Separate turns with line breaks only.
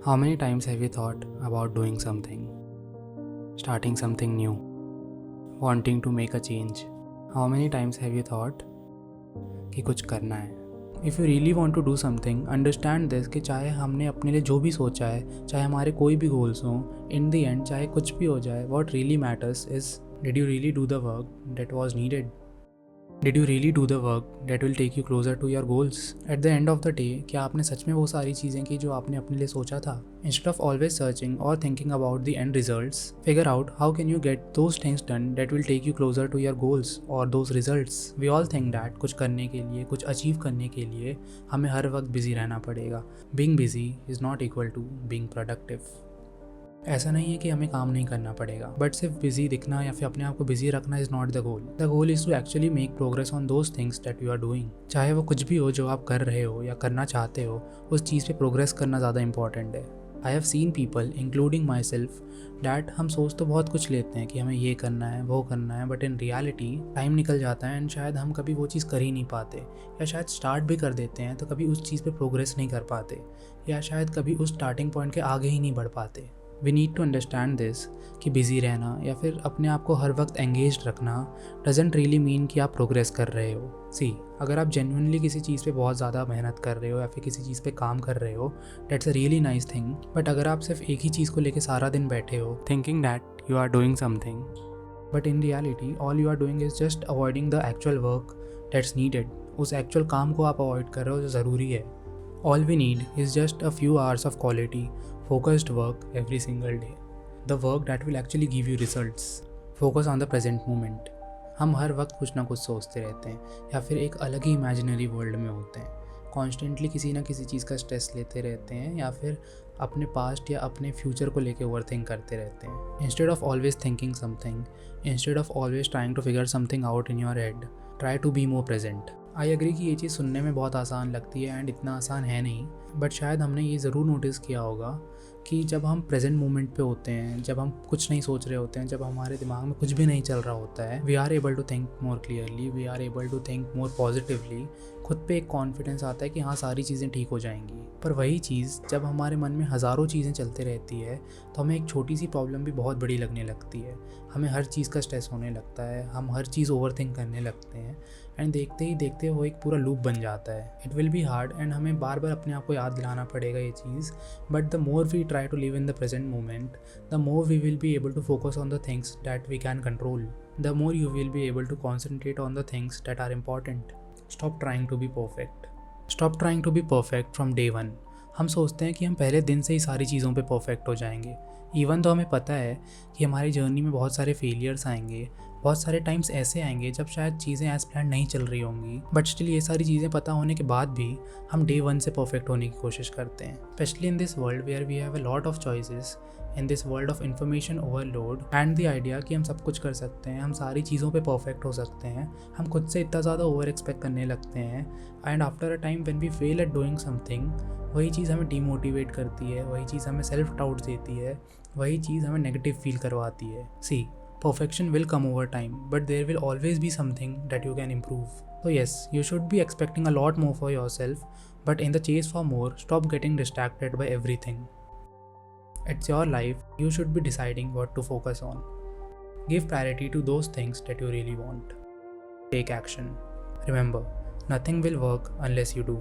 How many times have you thought about doing something, starting something new, wanting to make a change? How many times have you thought कि कुछ करना है? If you really want to do something, understand this कि चाहे हमने अपने लिए जो भी सोचा है, चाहे हमारे कोई भी goals हों, in the end चाहे कुछ भी हो जाए, what really matters is did you really do the work that was needed? Did you really do the work that will take you closer to your goals? At the end of the day, क्या आपने सच में वो सारी चीज़ें की जो आपने अपने लिए सोचा था? Instead of always searching or thinking about the end results, figure out how can you get those things done that will take you closer to your goals or those results. We all think that कुछ करने के लिए, कुछ achieve करने के लिए हमें हर वक्त बिजी रहना पड़ेगा. Being busy is not equal to being productive. ऐसा नहीं है कि हमें काम नहीं करना पड़ेगा, बट सिर्फ बिजी दिखना या फिर अपने आप को बिजी रखना is not the goal. The goal is to actually make progress on those things that you are doing. चाहे वो कुछ भी हो जो आप कर रहे हो या करना चाहते हो, उस चीज़ पे प्रोग्रेस करना ज़्यादा इंपॉर्टेंट है. I have seen people including my self that हम सोच तो बहुत कुछ लेते हैं कि हमें ये करना है वो करना है, बट इन रियलिटी टाइम निकल जाता है एंड शायद हम कभी वो चीज़ कर ही नहीं पाते, या शायद स्टार्ट भी कर देते हैं तो कभी उस चीज़ पे प्रोग्रेस नहीं कर पाते, या शायद कभी उस स्टार्टिंग पॉइंट के आगे ही नहीं बढ़ पाते. We need to understand this कि बिज़ी रहना या फिर अपने आप को हर वक्त एंगेज रखना डजेंट रियली मीन कि आप प्रोग्रेस कर रहे हो. सी, अगर आप जेन्युइनली किसी चीज़ पे बहुत ज़्यादा मेहनत कर रहे हो या फिर किसी चीज़ पे काम कर रहे हो, that's a really nice thing. But अगर आप सिर्फ एक ही चीज़ को लेके सारा दिन बैठे हो thinking that you are doing something, but in reality all you are doing is just avoiding the actual work that's needed. उस एक्चुअल काम को आप अवॉइड कर रहे हो जो ज़रूरी है. All we need is just a few hours of quality, focused work every single day. The work that will actually give you results. Focus on the present moment. हम हर वक्त कुछ ना कुछ सोचते रहते हैं या फिर एक अलग ही इमेजिनरी वर्ल्ड में होते हैं. कॉन्स्टेंटली किसी ना किसी चीज़ का स्ट्रेस लेते रहते हैं या फिर अपने पास्ट या अपने फ्यूचर को लेके ओवरथिंक करते रहते हैं. Instead of always thinking something, instead of always trying to figure something out in your head, try to be more present. I agree कि ये चीज़ सुनने में बहुत आसान लगती है एंड इतना आसान है नहीं, बट शायद हमने ये ज़रूर नोटिस किया होगा कि जब हम प्रेजेंट मोमेंट पे होते हैं, जब हम कुछ नहीं सोच रहे होते हैं, जब हमारे दिमाग में कुछ भी नहीं चल रहा होता है, we are able to think more clearly, we are able to think more positively. खुद पे एक कॉन्फिडेंस आता है कि हाँ सारी चीज़ें ठीक हो जाएंगी. पर वही चीज़ जब हमारे मन में हज़ारों चीज़ें चलते रहती है तो हमें एक छोटी सी प्रॉब्लम भी बहुत बड़ी लगने लगती है. हमें हर चीज़ का स्ट्रेस होने लगता है, हम हर चीज़ ओवरथिंक करने लगते हैं एंड देखते ही देखते वो एक पूरा लूप बन जाता है. It will be hard and हमें बार बार अपने आप को याद दिलाना पड़ेगा ये चीज़, but the more we try to live in the present moment, the more we will be able to focus on the things that we can control. The more you will be able to concentrate on the things that are important. Stop trying to be perfect. Stop trying to be perfect from day one. हम सोचते हैं कि हम पहले दिन से ही सारी चीज़ों पे परफेक्ट हो जाएंगे, इवन तो हमें पता है कि हमारी जर्नी में बहुत सारे फेलियर्स आएंगे, बहुत सारे टाइम्स ऐसे आएंगे जब शायद चीज़ें एज प्लान नहीं चल रही होंगी, बट स्टिल ये सारी चीज़ें पता होने के बाद भी हम डे वन से परफेक्ट होने की कोशिश करते हैं. Specially in this world where we have a lot of choices, in this world of information overload and the idea कि हम सब कुछ कर सकते हैं, हम सारी चीज़ों पे परफेक्ट हो सकते हैं, हम खुद से इतना ज़्यादा ओवर एक्सपेक्ट करने लगते हैं and after a time when we fail at doing something, वही चीज़ हमें डीमोटिवेट करती है, वही चीज़ हमें सेल्फ डाउट देती है, वही चीज़ हमें नेगेटिव फील करवाती है. सी, perfection will come over time, but there will always be something that you can improve. So yes, you should be expecting a lot more for yourself, but in the chase for more, stop getting distracted by everything. It's your life, you should be deciding what to focus on. Give priority to those things that you really want. Take action. Remember, nothing will work unless you do.